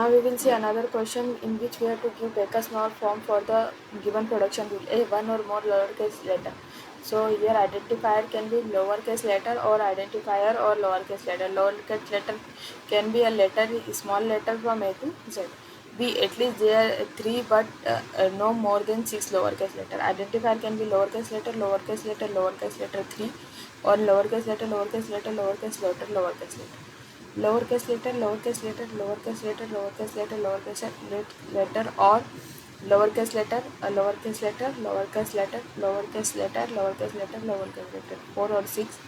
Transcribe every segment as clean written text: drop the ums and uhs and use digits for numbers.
Now we will see another question in which we have to give Becker's norm form for the given production rule, a one or more lowercase letter. So here identifier can be lowercase letter or identifier or lowercase letter. Lowercase letter can be a letter, small letter from A to Z. B at least there are three but no more than six lowercase letter. Identifier can be lowercase letter, lowercase letter, lowercase letter 3 or lowercase letter, lowercase letter, lowercase letter, lowercase letter. Lowercase letter, lowercase letter, lowercase letter, lowercase letter, letter or lowercase letter, lowercase letter, lowercase letter, lowercase letter, lowercase letter, lowercase letter, 4 or 6,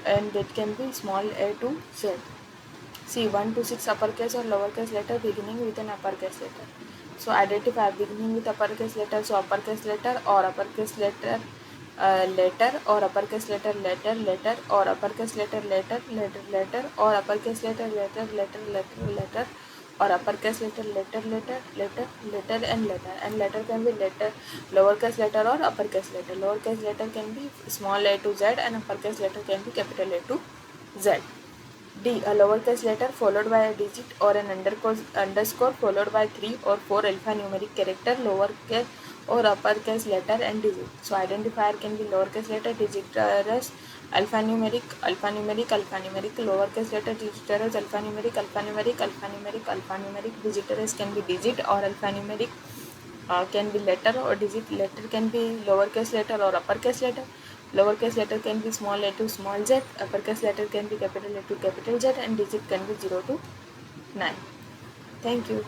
and it can be small a to z. See 1 to 6 uppercase or lowercase letter beginning with an uppercase letter. So identify beginning with uppercase letter. So uppercase letter or uppercase letter letter or uppercase letter letter or uppercase letter letter or uppercase letter letter or uppercase letter and letter can be letter lowercase letter or uppercase letter. Lowercase letter can be small a to z and uppercase letter can be capital A to z. D. A lowercase letter followed by a digit or an underscore followed by 3 or 4 alphanumeric character, lowercase or uppercase letter and digit. So identifier can be lowercase letter, digiters, alphanumeric, lowercase letter, digiters, alphanumeric, digiters can be digit or alphanumeric, can be letter or digit. Letter can be lowercase letter or uppercase letter. Lowercase letter can be small a to small z, uppercase letter can be capital A to capital Z, and digit can be 0 to 9. Thank you.